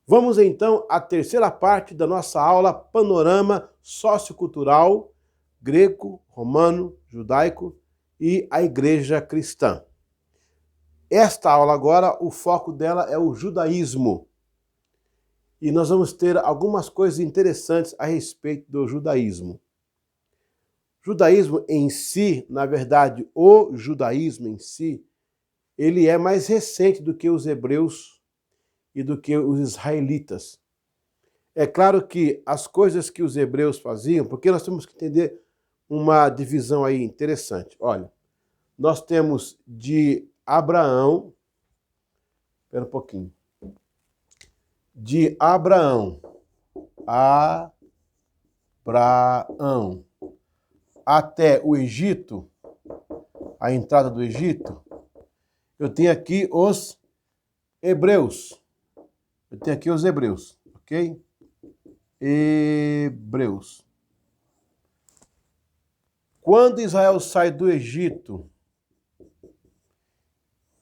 Vamos então à terceira parte da nossa aula Panorama Sociocultural Greco, Romano, Judaico e a Igreja Cristã. Esta aula agora, o foco dela é o judaísmo. E nós vamos ter algumas coisas interessantes a respeito do judaísmo. Judaísmo em si, na verdade, o judaísmo em si, ele é mais recente do que os hebreus e do que os israelitas. É claro que as coisas que os hebreus faziam, porque nós temos que entender uma divisão aí interessante. Olha, nós temos de Abraão, espera um pouquinho, de Abraão até o Egito, a entrada do Egito, eu tenho aqui os hebreus. Ok? Hebreus. Quando Israel sai do Egito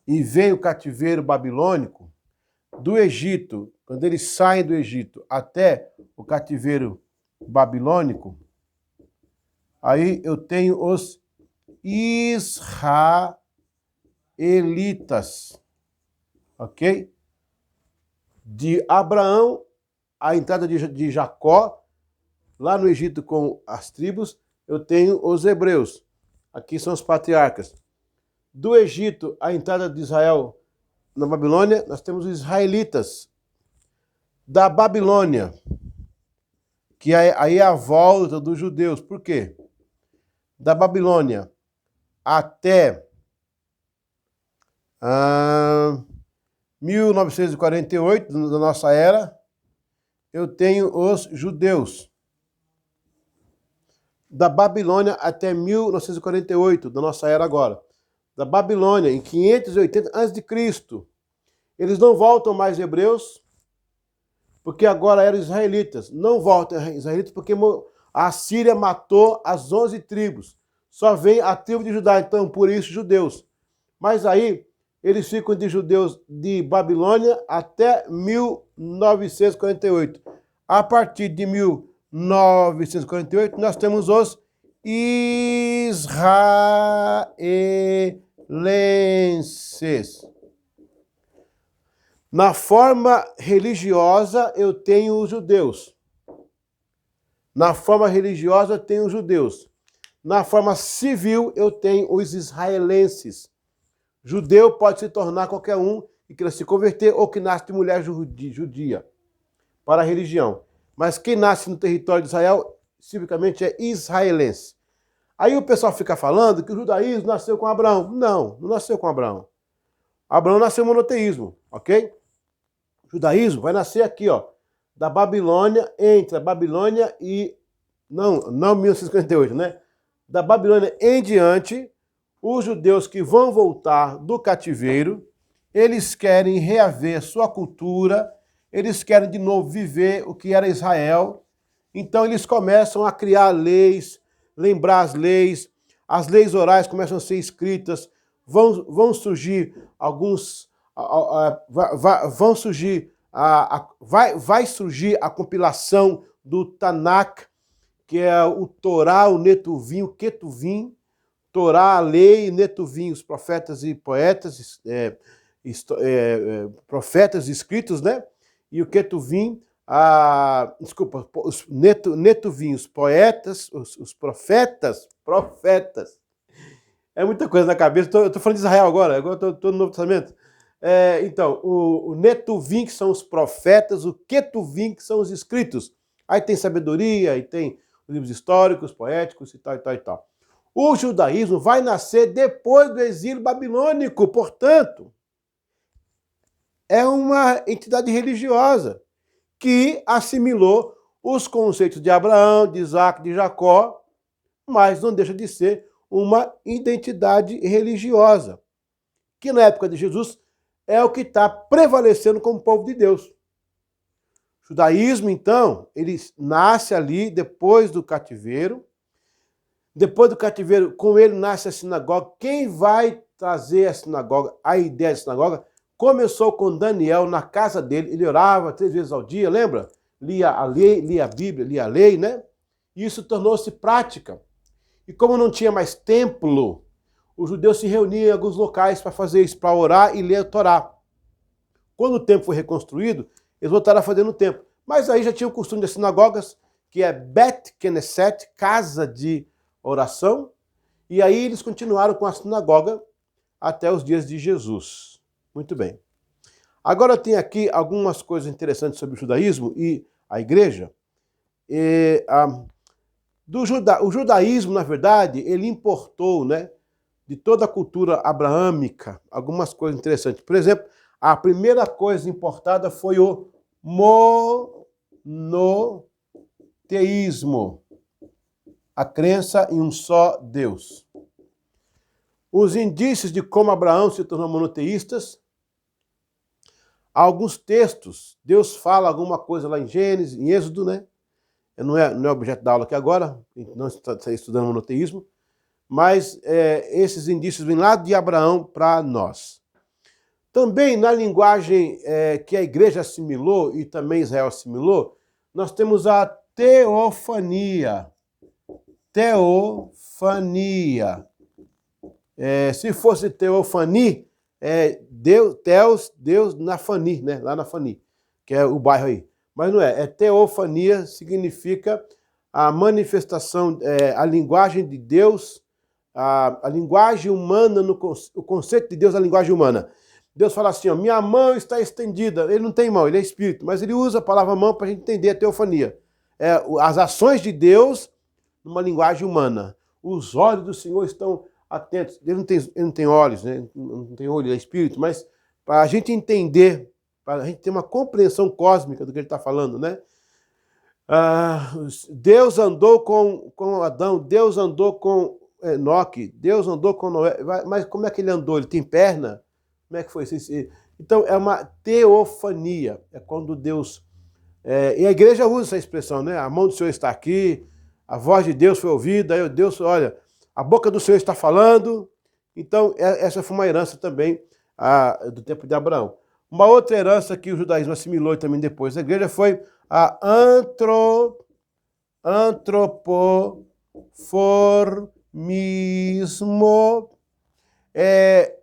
e vem o cativeiro babilônico, do Egito, quando eles saem do Egito até o cativeiro babilônico, aí eu tenho os israelitas, ok? De Abraão, a entrada de Jacó, lá no Egito com as tribos, eu tenho os hebreus. Aqui são os patriarcas. Do Egito, a entrada de Israel na Babilônia, nós temos os israelitas. Da Babilônia, que aí é a volta dos judeus. Por quê? Da Babilônia até 1948, da nossa era, eu tenho os judeus. Da Babilônia até 1948, da nossa era agora. Da Babilônia, em 580 a.C., eles não voltam mais hebreus, porque agora eram israelitas. Não voltam israelitas porque a Síria matou as 11 tribos. Só vem a tribo de Judá, então por isso judeus. Mas aí eles ficam de judeus de Babilônia até 1948. A partir de 1948, nós temos os israelenses. Na forma religiosa, eu tenho os judeus. Na forma religiosa, eu tenho os judeus. Na forma civil, eu tenho os israelenses. Judeu pode se tornar qualquer um que queira se converter ou que nasce de mulher judia para a religião. Mas quem nasce no território de Israel, civicamente, é israelense. Aí o pessoal fica falando que o judaísmo nasceu com Abraão. Não, não nasceu com Abraão. Abraão nasceu monoteísmo, ok? O judaísmo vai nascer aqui, ó, da Babilônia, entre a Babilônia e... Não 1958, né? Da Babilônia em diante, os judeus que vão voltar do cativeiro, eles querem reaver sua cultura, eles querem de novo viver o que era Israel. Então eles começam a criar leis, lembrar as leis orais começam a ser escritas, vão surgir alguns... vai surgir a compilação do Tanakh, que é o Torá, o Netuvim, o Ketuvim, Torá, a lei, Netuvim, os profetas e poetas, profetas escritos, né? E o Ketuvim, os Netuvim, os poetas, os profetas. É muita coisa na cabeça, eu estou falando de Israel agora estou no Novo Testamento. Então, o Netuvim, que são os profetas, o Ketuvim, que são os escritos. Aí tem sabedoria, aí tem os livros históricos, poéticos e tal, e tal, e tal. O judaísmo vai nascer depois do exílio babilônico, portanto, é uma entidade religiosa que assimilou os conceitos de Abraão, de Isaac, de Jacó, mas não deixa de ser uma identidade religiosa, que na época de Jesus é o que está prevalecendo como povo de Deus. O judaísmo, então, ele nasce ali depois do cativeiro. Depois do cativeiro, com ele nasce a sinagoga. Quem vai trazer a sinagoga, a ideia da sinagoga? Começou com Daniel na casa dele, ele orava 3 vezes ao dia, lembra? Lia a lei, lia a Bíblia, lia a lei, né? E isso tornou-se prática. E como não tinha mais templo, os judeus se reuniam em alguns locais para fazer isso, para orar e ler a Torá. Quando o templo foi reconstruído, eles voltaram a fazer no templo. Mas aí já tinha o costume das sinagogas, que é Bet Knesset, casa de oração, e aí eles continuaram com a sinagoga até os dias de Jesus. Muito bem. Agora tem aqui algumas coisas interessantes sobre o judaísmo e a igreja. O judaísmo, na verdade, ele importou, né, de toda a cultura abraâmica algumas coisas interessantes. Por exemplo, a primeira coisa importada foi o monoteísmo, a crença em um só Deus. Os indícios de como Abraão se tornou monoteístas, há alguns textos, Deus fala alguma coisa lá em Gênesis, em Êxodo, né? Não é objeto da aula aqui agora, não está estudando monoteísmo, mas esses indícios vêm lá de Abraão para nós. Também na linguagem que a igreja assimilou e também Israel assimilou, nós temos a teofania. Teofania. Se fosse teofania, Deus na Fani, né? Lá na Fani, que é o bairro aí. Mas não é. Teofania significa a manifestação, a linguagem de Deus, a linguagem humana, o conceito de Deus na linguagem humana. Deus fala assim, ó, minha mão está estendida. Ele não tem mão, ele é espírito, mas ele usa a palavra mão para a gente entender a teofania. As ações de Deus numa linguagem humana. Os olhos do Senhor estão atentos. Ele não tem olhos, né? Não tem olho, ele é espírito, mas para a gente entender, para a gente ter uma compreensão cósmica do que ele está falando, né? Deus andou com Adão, Deus andou com Enoque, Deus andou com Noé, mas como é que ele andou? Ele tem perna? Como é que foi isso? Então é uma teofania, é quando Deus... e a igreja usa essa expressão, né? A mão do Senhor está aqui, a voz de Deus foi ouvida, aí Deus, olha, a boca do Senhor está falando. Então essa foi uma herança também do tempo de Abraão. Uma outra herança que o judaísmo assimilou também depois da igreja foi a antropoformismo. É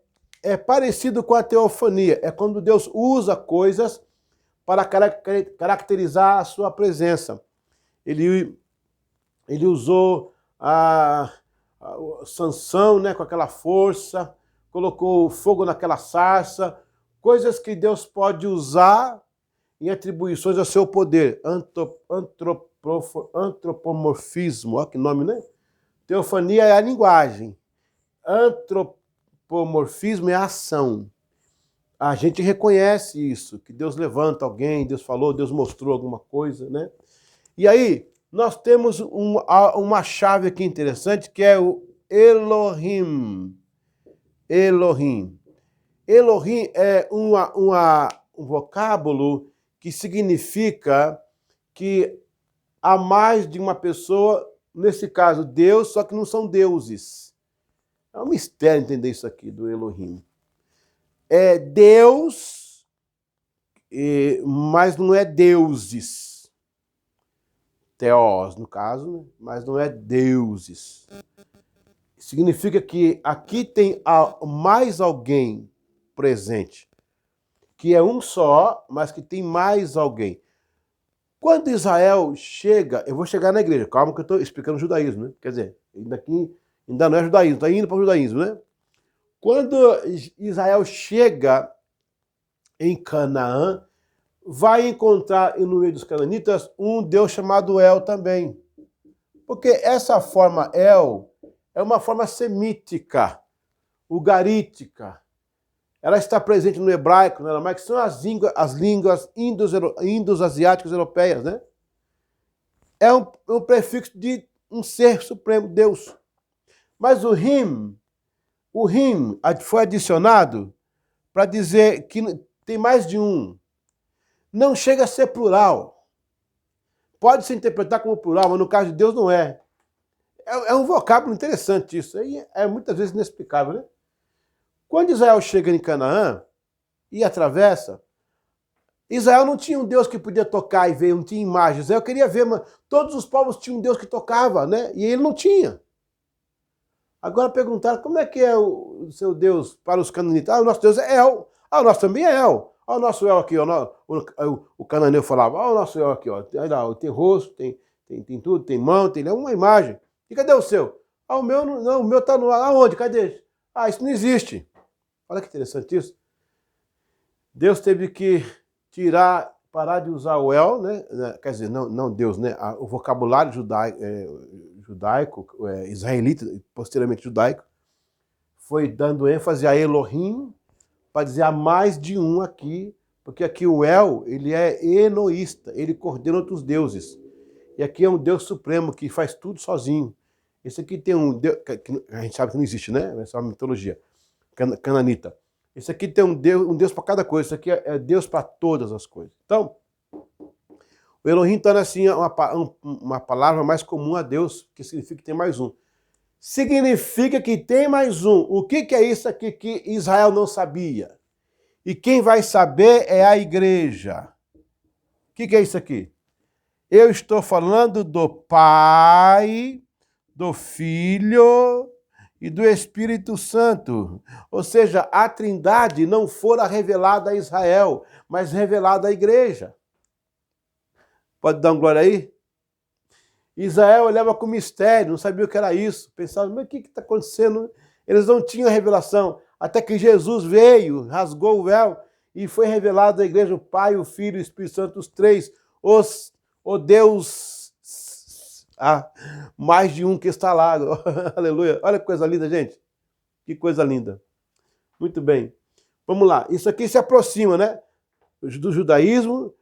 parecido com a teofania, é quando Deus usa coisas para caracterizar a sua presença. Ele usou Sansão, né, com aquela força, colocou fogo naquela sarça, coisas que Deus pode usar em atribuições ao seu poder. Antropomorfismo, olha que nome, né? Teofania é a linguagem. Antropomorfismo é a ação. A gente reconhece isso, que Deus levanta alguém, Deus falou, Deus mostrou alguma coisa, né? E aí, nós temos uma chave aqui interessante, que é o Elohim. Elohim. Elohim é um vocábulo que significa que há mais de uma pessoa, nesse caso Deus, só que não são deuses. É um mistério entender isso aqui do Elohim. É Deus, mas não é deuses. Teós, no caso, né? Mas não é deuses. Significa que aqui tem mais alguém presente, que é um só, mas que tem mais alguém. Quando Israel chega, eu vou chegar na igreja, calma que eu estou explicando o judaísmo, né? Quer dizer, ainda não é judaísmo, está indo para o judaísmo, né? Quando Israel chega em Canaã, vai encontrar no meio dos cananitas um Deus chamado El também. Porque essa forma El é uma forma semítica, ugarítica. Ela está presente no hebraico, no aramaico, que são as línguas indo-asiáticas europeias, né? É um prefixo de um ser supremo, Deus. Mas o Rim foi adicionado para dizer que tem mais de um. Não chega a ser plural. Pode se interpretar como plural, mas no caso de Deus não é. É um vocábulo interessante isso. Aí é muitas vezes inexplicável, né? Quando Israel chega em Canaã, e atravessa. Israel não tinha um Deus que podia tocar e ver, não tinha imagens. Israel queria ver, mas todos os povos tinham um Deus que tocava, né? E ele não tinha. Agora perguntaram, como é que é o seu Deus para os cananitas? Ah, o nosso Deus é El. Ah, o nosso também é El. Ah, o nosso El aqui, ó, o cananeu falava, ah, o nosso El aqui, ó, tem rosto, tem tudo, tem mão, tem uma imagem. E cadê o seu? Ah, o meu não, o meu está no ar. Aonde? Cadê? Ah, isso não existe. Olha que interessante isso. Deus teve que parar de usar o El, né? Quer dizer, não Deus, né? O vocabulário judaico, israelita, posteriormente judaico, foi dando ênfase a Elohim, para dizer há mais de um aqui, porque aqui o El, ele é enoísta, ele coordena outros deuses. E aqui é um Deus supremo que faz tudo sozinho. Esse aqui tem um Deus, que a gente sabe que não existe, né? Essa é uma mitologia cananita. Esse aqui tem um Deus para cada coisa, isso aqui é Deus para todas as coisas. Então, o Elohim torna assim uma palavra mais comum a Deus, que significa que tem mais um. Significa que tem mais um. O que é isso aqui que Israel não sabia? E quem vai saber é a igreja. O que é isso aqui? Eu estou falando do Pai, do Filho e do Espírito Santo. Ou seja, a Trindade não fora revelada a Israel, mas revelada à igreja. Pode dar um glória aí? Israel olhava com mistério, não sabia o que era isso. Pensava, mas o que está acontecendo? Eles não tinham revelação. Até que Jesus veio, rasgou o véu e foi revelado à igreja o Pai, o Filho e o Espírito Santo, os três, o Deus, mais de um que está lá. Aleluia. Olha que coisa linda, gente. Que coisa linda. Muito bem. Vamos lá. Isso aqui se aproxima, né? Do judaísmo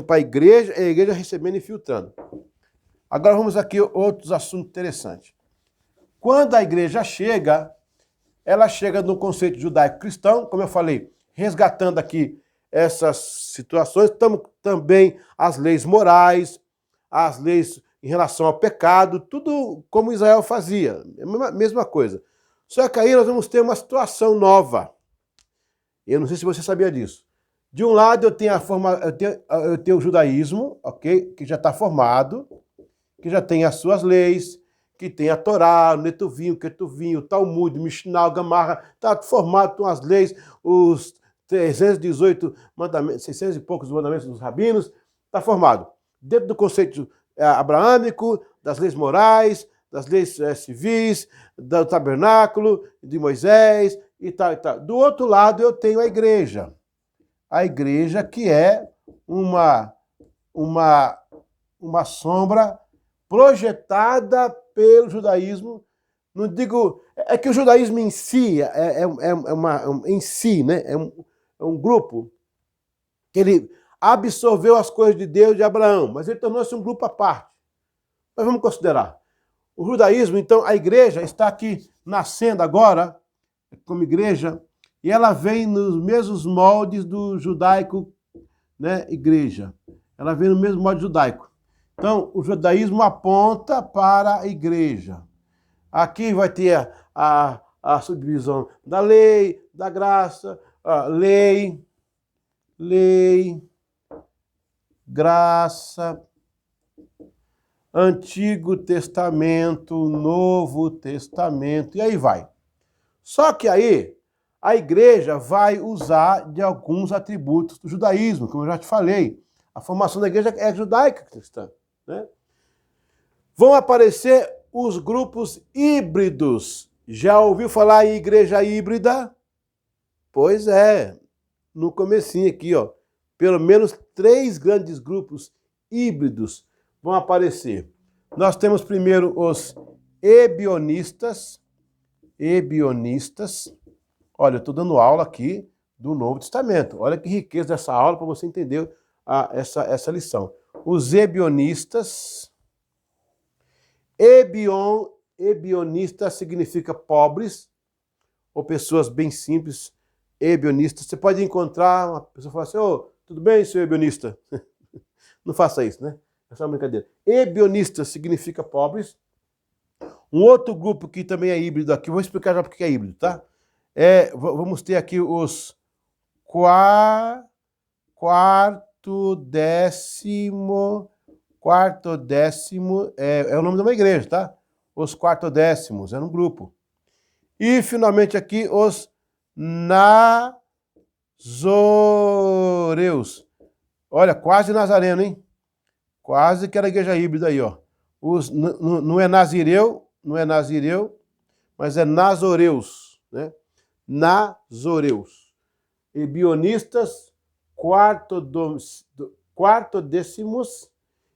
para a igreja recebendo e filtrando. Agora vamos aqui a outros assuntos interessantes. Quando a igreja chega, ela chega no conceito judaico-cristão, como eu falei, resgatando aqui essas situações, também as leis morais, as leis em relação ao pecado, tudo como Israel fazia, a mesma coisa. Só que aí nós vamos ter uma situação nova. Eu não sei se você sabia disso. De um lado eu tenho o judaísmo, ok, que já está formado, que já tem as suas leis, que tem a Torá, o Netuvim, o Ketuvim, o Talmud, o Mishnah, o Gamarra, está formado com as leis, os 318 mandamentos, 600 e poucos mandamentos dos rabinos, está formado. Dentro do conceito abraâmico, das leis morais, das leis civis, do tabernáculo, de Moisés e tal, e tal. Do outro lado eu tenho a igreja. A igreja que é uma sombra projetada pelo judaísmo. Não digo... É que o judaísmo em si em si, né? É um grupo que ele absorveu as coisas de Deus de Abraão, mas ele tornou-se um grupo à parte. Mas vamos considerar. O judaísmo, então, a igreja está aqui nascendo agora, como igreja, e ela vem nos mesmos moldes do judaico, né, igreja. Ela vem no mesmo molde judaico. Então, o judaísmo aponta para a igreja. Aqui vai ter a subdivisão da lei, da graça, lei, graça, Antigo Testamento, Novo Testamento, e aí vai. Só que aí a igreja vai usar de alguns atributos do judaísmo, como eu já te falei. A formação da igreja é judaica cristã, né? Vão aparecer os grupos híbridos. Já ouviu falar em igreja híbrida? Pois é, no comecinho aqui, ó, pelo menos 3 grandes grupos híbridos vão aparecer. Nós temos primeiro os ebionistas. Olha, eu estou dando aula aqui do Novo Testamento. Olha que riqueza dessa aula para você entender essa lição. Os ebionistas. Ebionista significa pobres ou pessoas bem simples. Ebionista. Você pode encontrar uma pessoa e falar assim, ô, tudo bem, seu ebionista? Não faça isso, né? É só uma brincadeira. Ebionista significa pobres. Um outro grupo que também é híbrido aqui, vou explicar já porque é híbrido, tá? Vamos ter aqui os quarto décimo é o nome de uma igreja, tá? Os quartodécimos, era um grupo. E, finalmente, aqui, os nazoreus. Olha, quase nazareno, hein? Quase que era a igreja híbrida aí, ó. Não é nazireu, mas é nazoreus, né? Nazoreus. Ebionistas, quartodécimos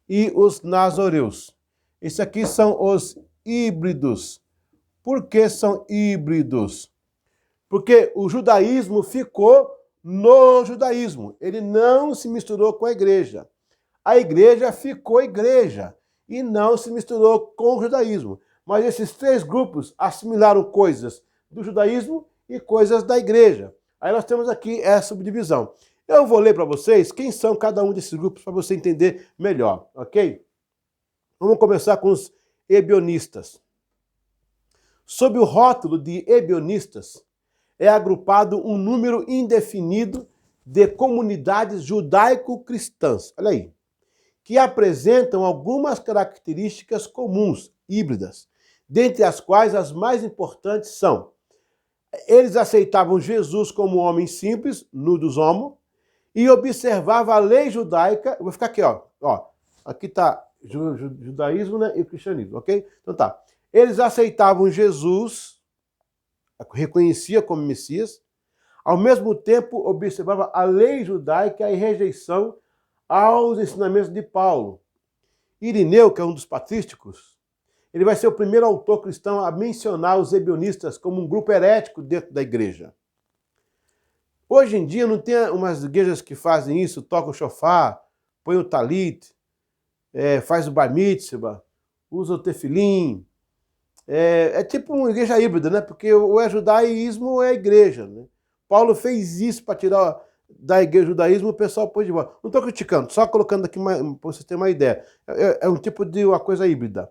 e os nazoreus. Esses aqui são os híbridos. Por que são híbridos? Porque o judaísmo ficou no judaísmo. Ele não se misturou com a igreja. A igreja ficou igreja e não se misturou com o judaísmo. Mas esses três grupos assimilaram coisas do judaísmo e coisas da igreja. Aí nós temos aqui essa subdivisão. Eu vou ler para vocês quem são cada um desses grupos para você entender melhor, ok? Vamos começar com os ebionistas. Sob o rótulo de ebionistas, é agrupado um número indefinido de comunidades judaico-cristãs, olha aí, que apresentam algumas características comuns, híbridas, dentre as quais as mais importantes são: eles aceitavam Jesus como homem simples, nudus homo, e observavam a lei judaica. Eu vou ficar aqui, ó. Aqui está judaísmo, né, e cristianismo, ok? Então tá. Eles aceitavam Jesus, reconhecia como Messias, ao mesmo tempo observava a lei judaica e rejeição aos ensinamentos de Paulo. Irineu, que é um dos patrísticos, ele vai ser o primeiro autor cristão a mencionar os ebionistas como um grupo herético dentro da igreja. Hoje em dia não tem umas igrejas que fazem isso, tocam o shofar, põem o talit, faz o bar mitzvah, usa o tefilim. É tipo uma igreja híbrida, né? Porque ou é judaísmo ou é igreja, né? Paulo fez isso para tirar da igreja judaísmo, o pessoal pôs de volta. Não estou criticando, só colocando aqui para vocês terem uma ideia. É um tipo de uma coisa híbrida.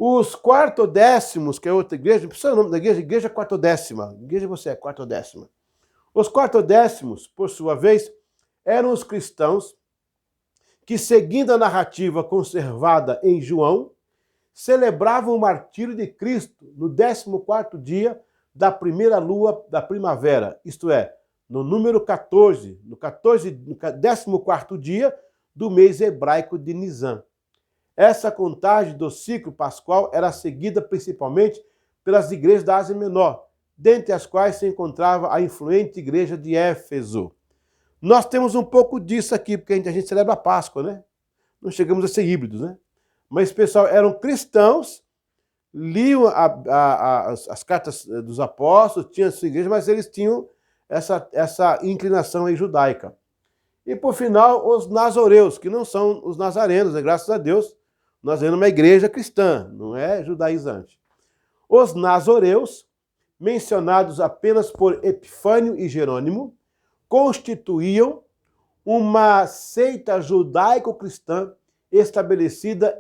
Os quartodécimos, que é outra igreja, não precisa o nome da igreja, igreja quartodécima. Igreja você é quartodécima. Os quartodécimos, por sua vez, eram os cristãos que, seguindo a narrativa conservada em João, celebravam o martírio de Cristo no 14º dia da primeira lua da primavera, isto é, no número 14, no 14º dia do mês hebraico de Nisan. Essa contagem do ciclo pascual era seguida principalmente pelas igrejas da Ásia Menor, dentre as quais se encontrava a influente igreja de Éfeso. Nós temos um pouco disso aqui, porque a gente celebra a Páscoa, né? Não chegamos a ser híbridos, né? Mas, pessoal, eram cristãos, liam as cartas dos apóstolos, tinham a sua igreja, mas eles tinham essa inclinação aí judaica. E, por final, os nazoreus, que não são os nazarenos, né? Graças a Deus, nós vemos uma igreja cristã, não é judaizante. Os nazoreus, mencionados apenas por Epifânio e Jerônimo, constituíam uma seita judaico-cristã estabelecida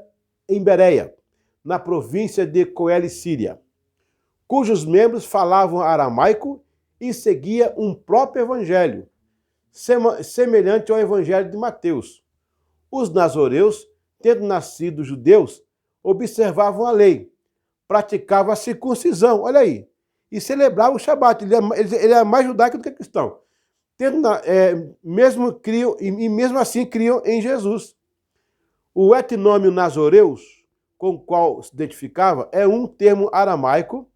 em Bereia, na província de Coele-Síria, cujos membros falavam aramaico e seguia um próprio evangelho, semelhante ao evangelho de Mateus. Os nazoreus, tendo nascido judeus, observavam a lei, praticavam a circuncisão, olha aí, e celebravam o Shabat. Ele é mais judaico do que cristão. Mesmo assim criam em Jesus. O etnônimo nazoreus, com o qual se identificava, é um termo aramaico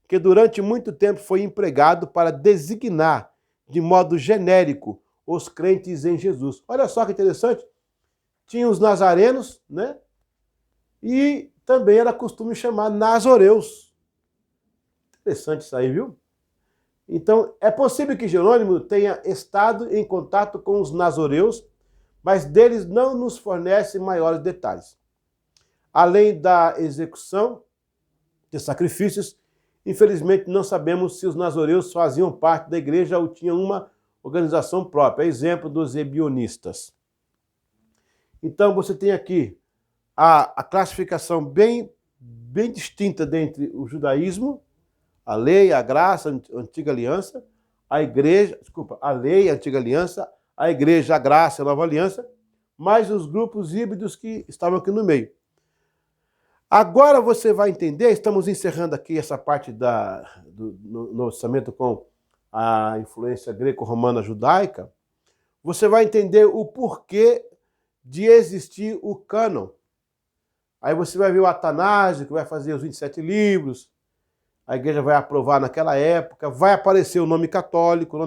que durante muito tempo foi empregado para designar de modo genérico os crentes em Jesus. Olha só que interessante. Tinha os nazarenos, né? E também era costume chamar nazoreus. Interessante isso aí, viu? Então, é possível que Jerônimo tenha estado em contato com os nazoreus, mas deles não nos fornece maiores detalhes. Além da execução de sacrifícios, infelizmente não sabemos se os nazoreus faziam parte da igreja ou tinham uma organização própria, exemplo dos ebionistas. Então você tem aqui a classificação bem distinta entre o judaísmo, a lei, a graça, a antiga aliança, a igreja, desculpa, a lei, a antiga aliança, a igreja, a graça, a nova aliança, mais os grupos híbridos que estavam aqui no meio. Agora você vai entender, estamos encerrando aqui essa parte do Novo Testamento com a influência greco-romana judaica, você vai entender o porquê de existir o cânon. Aí você vai ver o Atanásio, que vai fazer os 27 livros, a igreja vai aprovar naquela época, vai aparecer o nome católico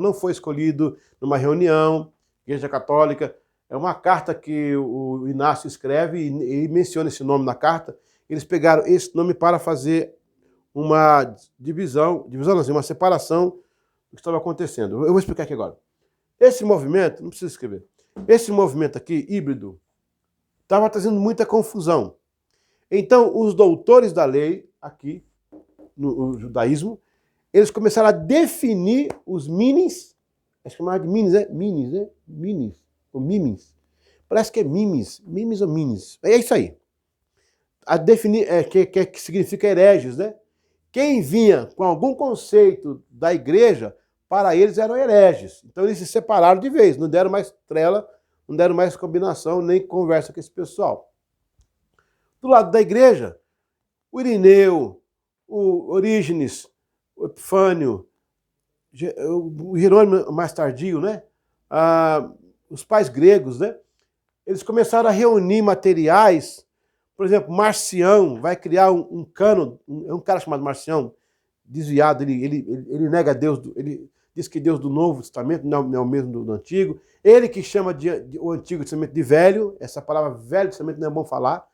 não foi escolhido numa reunião, Igreja Católica, é uma carta que o Inácio escreve e menciona esse nome na carta. Eles pegaram esse nome para fazer uma divisão não, assim, uma separação do que estava acontecendo. Eu vou explicar aqui agora. Esse movimento, não precisa escrever, esse movimento aqui, híbrido, estava trazendo muita confusão. Então, os doutores da lei, aqui, no judaísmo, eles começaram a definir os minis, é chamado de minis, né? Minis, né? Minis, ou mimis. Parece que é mimis ou minis. É isso aí. A definir, que significa hereges, né? Quem vinha com algum conceito da igreja, para eles eram hereges. Então eles se separaram de vez, não deram mais trela, não deram mais combinação, nem conversa com esse pessoal. Do lado da igreja, o Irineu, o Orígenes, o Epifânio, o Jerônimo mais tardio, né? Os pais gregos, né? Eles começaram a reunir materiais. Por exemplo, Marcião vai criar um cânon, é um cara chamado Marcião, desviado, ele nega Deus, ele diz que Deus do Novo Testamento não é o mesmo do Antigo. Ele que chama o Antigo Testamento de velho, essa palavra Velho Testamento não é bom falar,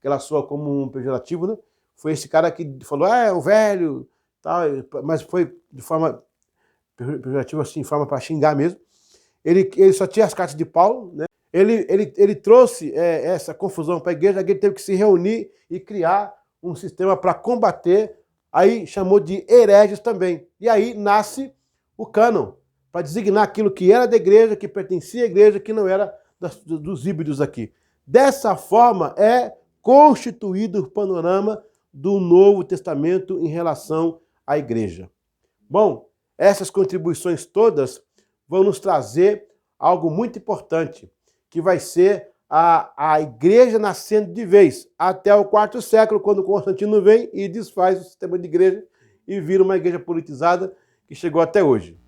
que ela soa como um pejorativo, né? Foi esse cara que falou, o velho, tal, mas foi de forma pejorativa, assim, forma para xingar mesmo. Ele só tinha as cartas de Paulo, né? Ele trouxe essa confusão para a igreja teve que se reunir e criar um sistema para combater, aí chamou de hereges também. E aí nasce o cânon, para designar aquilo que era da igreja, que pertencia à igreja, que não era dos híbridos aqui. Dessa forma é constituído o panorama do Novo Testamento em relação à igreja. Bom, essas contribuições todas vão nos trazer algo muito importante, que vai ser a igreja nascendo de vez, até o quarto século, quando Constantino vem e desfaz o sistema de igreja e vira uma igreja politizada que chegou até hoje.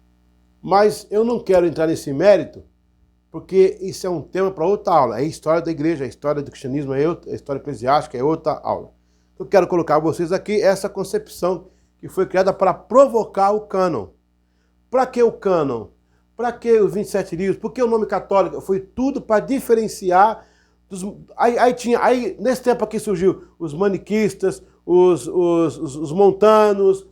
Mas eu não quero entrar nesse mérito, porque isso é um tema para outra aula. É a história da igreja, a história do cristianismo, a história eclesiástica é outra aula. Eu quero colocar a vocês aqui essa concepção que foi criada para provocar o cânon. Para que o cânon? Para que os 27 livros? Por que o nome católico? Foi tudo para diferenciar. Aí, nesse tempo aqui surgiu os maniquistas, os montanos,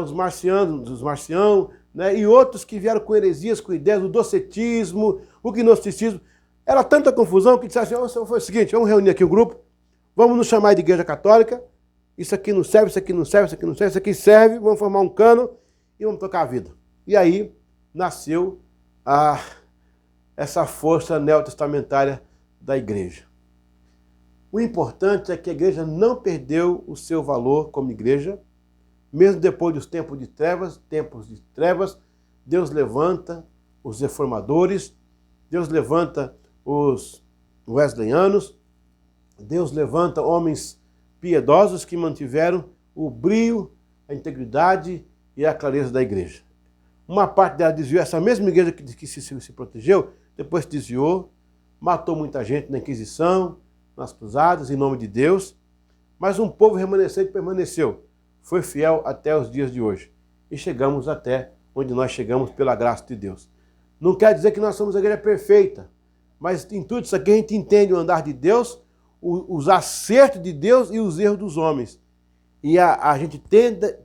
os marcião, né, e outros que vieram com heresias, com ideias do docetismo, o gnosticismo. Era tanta confusão que disseram assim, foi o seguinte, vamos reunir aqui o grupo, vamos nos chamar de igreja católica, isso aqui não serve, isso aqui não serve, isso aqui não serve, isso aqui serve, vamos formar um cânon e vamos tocar a vida. E aí nasceu essa força neotestamentária da igreja. O importante é que a igreja não perdeu o seu valor como igreja, mesmo depois dos tempos de trevas, Deus levanta os reformadores, Deus levanta os wesleyanos, Deus levanta homens piedosos que mantiveram o brio, a integridade e a clareza da igreja. Uma parte dela desviou, essa mesma igreja que se protegeu, depois se desviou, matou muita gente na Inquisição, nas cruzadas, em nome de Deus, mas um povo remanescente permaneceu, foi fiel até os dias de hoje. E chegamos até onde nós chegamos pela graça de Deus. Não quer dizer que nós somos a igreja perfeita, mas em tudo isso aqui a gente entende o andar de Deus, os acertos de Deus e os erros dos homens. E a gente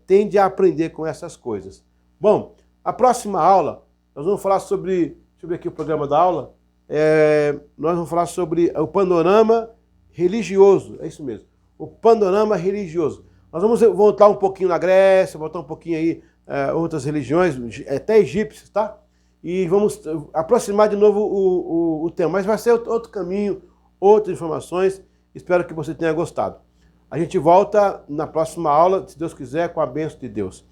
tende a aprender com essas coisas. Bom, a próxima aula, nós vamos falar sobre aqui o programa da aula, nós vamos falar sobre o panorama religioso, é isso mesmo, o panorama religioso. Nós vamos voltar um pouquinho na Grécia, voltar um pouquinho aí outras religiões, até egípcias, tá? E vamos aproximar de novo o tema, mas vai ser outro caminho, outras informações. Espero que você tenha gostado. A gente volta na próxima aula, se Deus quiser, com a bênção de Deus.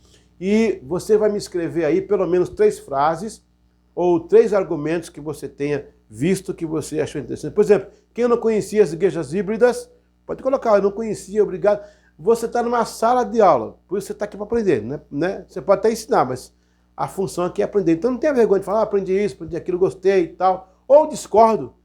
E você vai me escrever aí pelo menos 3 frases ou 3 argumentos que você tenha visto que você achou interessante. Por exemplo, quem não conhecia as igrejas híbridas, pode colocar, eu não conhecia, obrigado. Você está numa sala de aula, por isso você está aqui para aprender, né? Você pode até ensinar, mas a função aqui é aprender. Então não tenha vergonha de falar, aprendi isso, aprendi aquilo, gostei e tal. Ou discordo,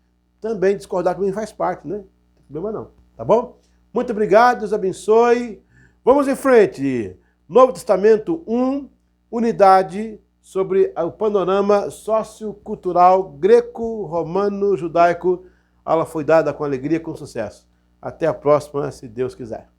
também discordar também faz parte, né? Não tem problema não, tá bom? Muito obrigado, Deus abençoe. Vamos em frente. Novo Testamento 1, unidade sobre o panorama sociocultural greco-romano-judaico. A aula foi dada com alegria, com sucesso. Até a próxima, se Deus quiser.